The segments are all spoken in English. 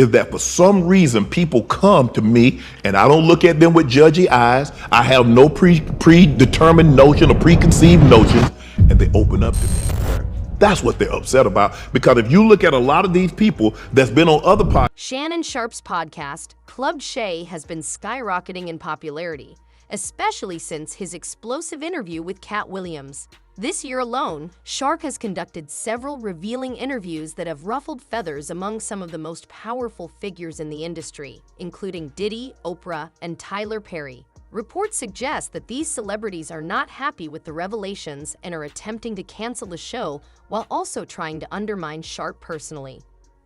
is that for some reason people come to me and I don't look at them with judgy eyes. I have no predetermined notion or preconceived notions, and they open up to me. That's what they're upset about, because if you look at a lot of these people that's been on other podcasts. Shannon Sharpe's podcast, Club Shay, has been skyrocketing in popularity, especially since his explosive interview with Cat Williams. This year alone, Sharpe has conducted several revealing interviews that have ruffled feathers among some of the most powerful figures in the industry, including Diddy, Oprah, and Tyler Perry. Reports suggest that these celebrities are not happy with the revelations and are attempting to cancel the show while also trying to undermine Sharpe personally.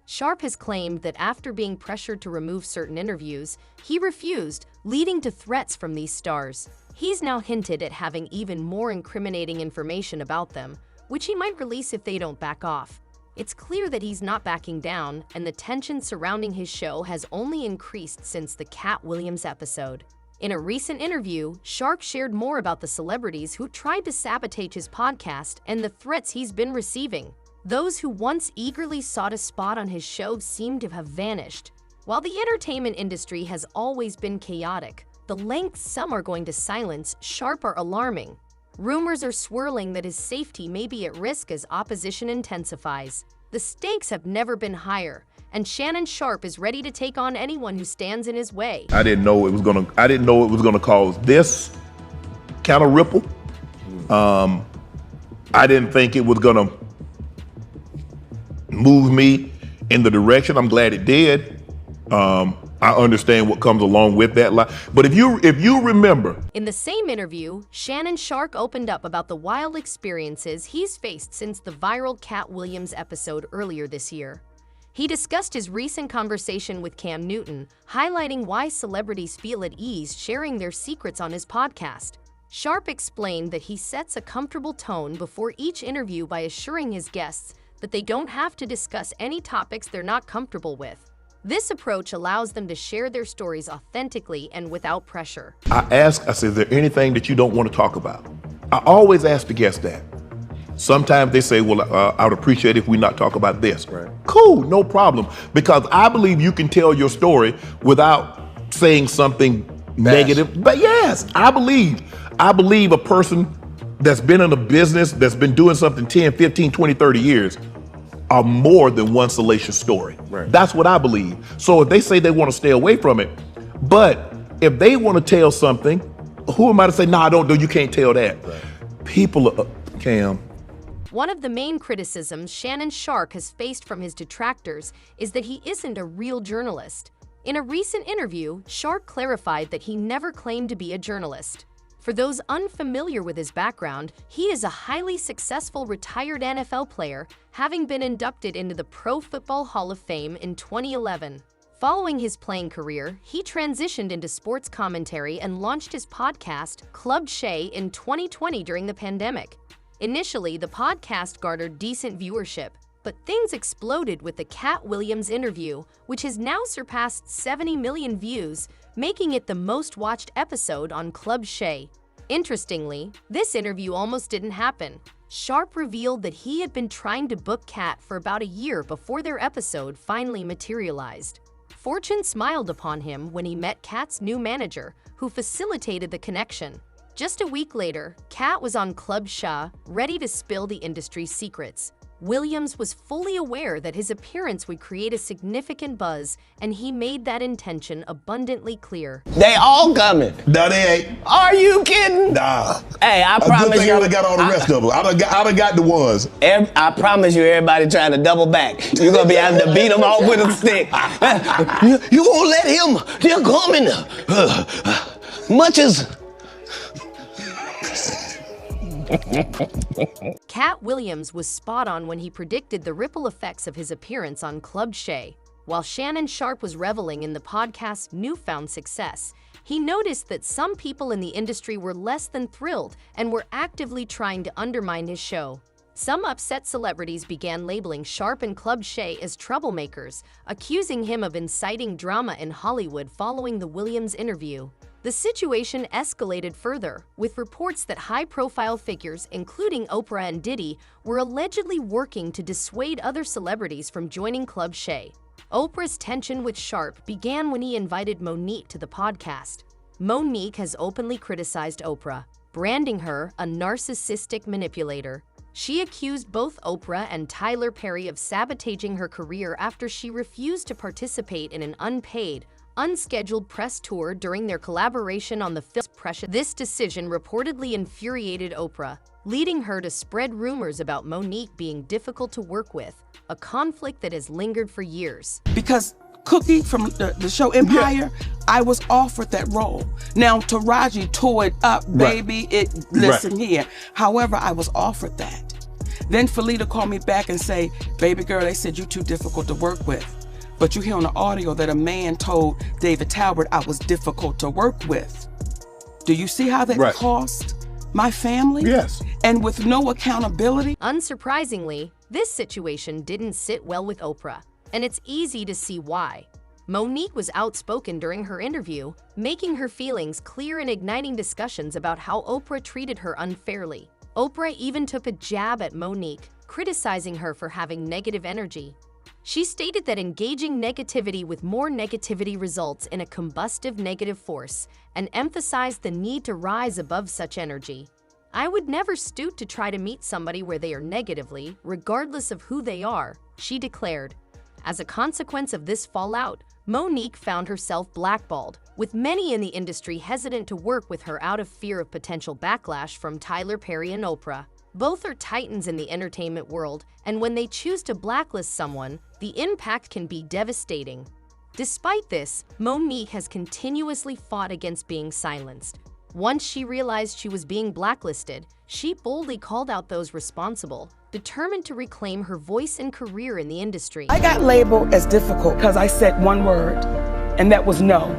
Sharpe has claimed that after being pressured to remove certain interviews, he refused, leading to threats from these stars. He's now hinted at having even more incriminating information about them, which he might release if they don't back off. It's clear that he's not backing down, and the tension surrounding his show has only increased since the Cat Williams episode. In a recent interview, Sharpe shared more about the celebrities who tried to sabotage his podcast and the threats he's been receiving. Those who once eagerly sought a spot on his show seem to have vanished. While the entertainment industry has always been chaotic, the lengths some are going to silence Sharpe are alarming. Rumors are swirling that his safety may be at risk as opposition intensifies. The stakes have never been higher, and Shannon Sharpe is ready to take on anyone who stands in his way. I didn't know it was gonna cause this kind of ripple. I didn't think it was gonna move me in the direction. I'm glad it did. I understand what comes along with that. But if you remember. In the same interview, Shannon Sharpe opened up about the wild experiences he's faced since the viral Cat Williams episode earlier this year. He discussed his recent conversation with Cam Newton, highlighting why celebrities feel at ease sharing their secrets on his podcast. Sharpe explained that he sets a comfortable tone before each interview by assuring his guests that they don't have to discuss any topics they're not comfortable with. This approach allows them to share their stories authentically and without pressure. I said, is there anything that you don't want to talk about? I always ask the guests that. Sometimes they say, well, I would appreciate if we not talk about this. Right. Cool, no problem. Because I believe you can tell your story without saying something negative. But yes, I believe a person that's been in a business, that's been doing something 10, 15, 20, 30 years, are more than one salacious story. Right. That's what I believe. So if they say they want to stay away from it, but if they want to tell something, who am I to say, no, don't, you can't tell that. Right. People are, Cam. One of the main criticisms Shannon Sharpe has faced from his detractors is that he isn't a real journalist. In a recent interview, Sharpe clarified that he never claimed to be a journalist. For those unfamiliar with his background, he is a highly successful retired NFL player, having been inducted into the Pro Football Hall of Fame in 2011. Following his playing career, he transitioned into sports commentary and launched his podcast, Club Shay, in 2020 during the pandemic. Initially, the podcast garnered decent viewership, but things exploded with the Cat Williams interview, which has now surpassed 70 million views, making it the most watched episode on Club Shay. Interestingly, this interview almost didn't happen. Sharpe revealed that he had been trying to book Cat for about a year before their episode finally materialized. Fortune smiled upon him when he met Cat's new manager, who facilitated the connection. Just a week later, Cat was on Club Shay, ready to spill the industry's secrets. Williams was fully aware that his appearance would create a significant buzz, and he made that intention abundantly clear. They all coming. No, they ain't. Are you kidding? Nah. Hey, I promise you. I done got all the rest of them. I done got the ones. I promise you, everybody trying to double back. You're going to be having to beat them off with a stick. You won't let him. They're coming. Much as... Cat Williams was spot on when he predicted the ripple effects of his appearance on Club Shay. While Shannon Sharpe was reveling in the podcast's newfound success, he noticed that some people in the industry were less than thrilled and were actively trying to undermine his show. Some upset celebrities began labeling Sharpe and Club Shay as troublemakers, accusing him of inciting drama in Hollywood following the Williams interview. The situation escalated further, with reports that high-profile figures, including Oprah and Diddy, were allegedly working to dissuade other celebrities from joining Club Shay. Oprah's tension with Sharpe began when he invited Monique to the podcast. Monique has openly criticized Oprah, branding her a narcissistic manipulator. She accused both Oprah and Tyler Perry of sabotaging her career after she refused to participate in an unpaid, unscheduled press tour during their collaboration on the film Precious. This decision reportedly infuriated Oprah, leading her to spread rumors about Monique being difficult to work with, a conflict that has lingered for years. Because Cookie from the show Empire, I was offered that role. Now Taraji tore it up, baby. Listen here. However, I was offered that. Then Felita called me back and say, baby girl, they said you're too difficult to work with. But you hear on the audio that a man told David Talbert I was difficult to work with. Do you see how that cost my family? Yes. And with no accountability? Unsurprisingly, this situation didn't sit well with Oprah, and it's easy to see why. Monique was outspoken during her interview, making her feelings clear and igniting discussions about how Oprah treated her unfairly. Oprah even took a jab at Monique, criticizing her for having negative energy. She stated that engaging negativity with more negativity results in a combustive negative force, and emphasized the need to rise above such energy. I would never stoop to try to meet somebody where they are negatively, regardless of who they are, she declared. As a consequence of this fallout, Monique found herself blackballed, with many in the industry hesitant to work with her out of fear of potential backlash from Tyler Perry and Oprah. Both are titans in the entertainment world, and when they choose to blacklist someone, the impact can be devastating. Despite this, Monique has continuously fought against being silenced. Once she realized she was being blacklisted, she boldly called out those responsible, determined to reclaim her voice and career in the industry. I got labeled as difficult because I said one word, and that was no.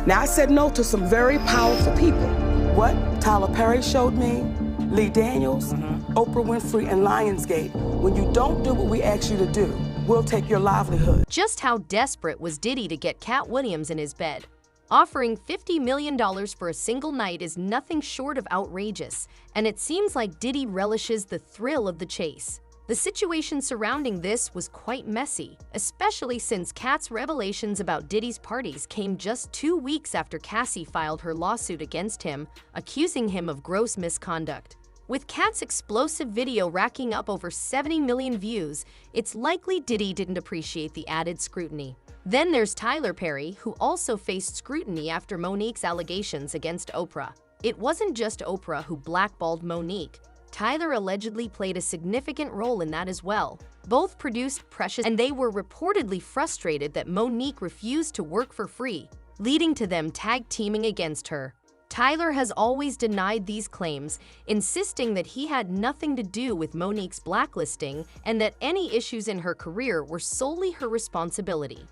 Now I said no to some very powerful people. What Tyler Perry showed me, Lee Daniels, Oprah Winfrey, and Lionsgate. When you don't do what we ask you to do, we'll take your livelihood. Just how desperate was Diddy to get Cat Williams in his bed? Offering $50 million for a single night is nothing short of outrageous, and it seems like Diddy relishes the thrill of the chase. The situation surrounding this was quite messy, especially since Cat's revelations about Diddy's parties came just 2 weeks after Cassie filed her lawsuit against him, accusing him of gross misconduct. With Cat's explosive video racking up over 70 million views, it's likely Diddy didn't appreciate the added scrutiny. Then there's Tyler Perry, who also faced scrutiny after Monique's allegations against Oprah. It wasn't just Oprah who blackballed Monique. Tyler allegedly played a significant role in that as well. Both produced Precious, and they were reportedly frustrated that Monique refused to work for free, leading to them tag-teaming against her. Tyler has always denied these claims, insisting that he had nothing to do with Monique's blacklisting and that any issues in her career were solely her responsibility.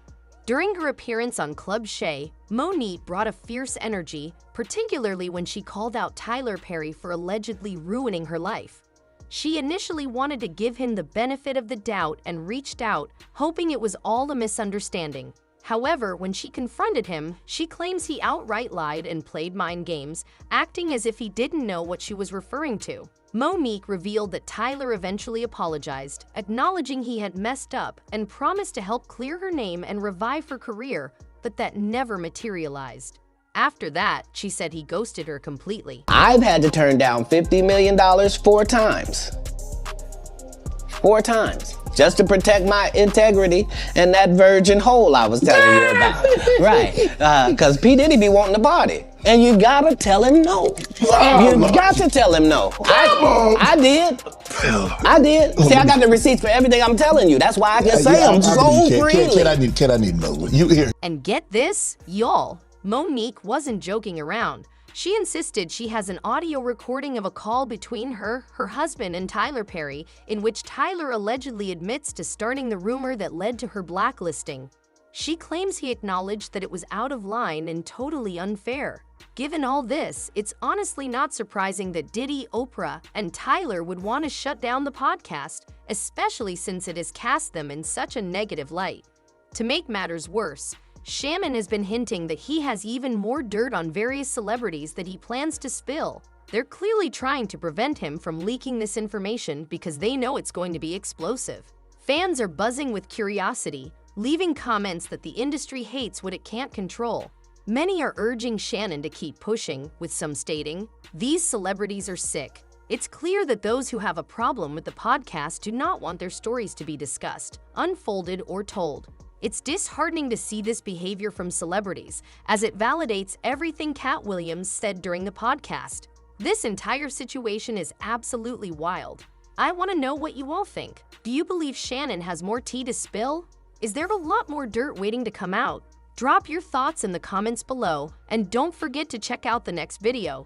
During her appearance on Club Shay, Monique brought a fierce energy, particularly when she called out Tyler Perry for allegedly ruining her life. She initially wanted to give him the benefit of the doubt and reached out, hoping it was all a misunderstanding. However, when she confronted him, she claims he outright lied and played mind games, acting as if he didn't know what she was referring to. Monique revealed that Tyler eventually apologized, acknowledging he had messed up and promised to help clear her name and revive her career, but that never materialized. After that, she said he ghosted her completely. I've had to turn down $50 million 4 times. 4 times. Just to protect my integrity and that virgin hole I was telling you about. Right. Because P. Diddy be wanting to party. And you gotta tell him no. You got to tell him no. I did. I did. See, I got the receipts for everything I'm telling you. That's why I can say them so freely. Can I need to know? You hear? And get this, y'all, Monique wasn't joking around. She insisted she has an audio recording of a call between her husband, and Tyler Perry, in which Tyler allegedly admits to starting the rumor that led to her blacklisting. She claims he acknowledged that it was out of line and totally unfair. Given all this, it's honestly not surprising that Diddy, Oprah, and Tyler would want to shut down the podcast, especially since it has cast them in such a negative light. To make matters worse, Shannon has been hinting that he has even more dirt on various celebrities that he plans to spill. They're clearly trying to prevent him from leaking this information because they know it's going to be explosive. Fans are buzzing with curiosity, leaving comments that the industry hates what it can't control. Many are urging Shannon to keep pushing, with some stating, "These celebrities are sick." It's clear that those who have a problem with the podcast do not want their stories to be discussed, unfolded, or told. It's disheartening to see this behavior from celebrities, as it validates everything Cat Williams said during the podcast. This entire situation is absolutely wild. I want to know what you all think. Do you believe Shannon has more tea to spill? Is there a lot more dirt waiting to come out? Drop your thoughts in the comments below, and don't forget to check out the next video.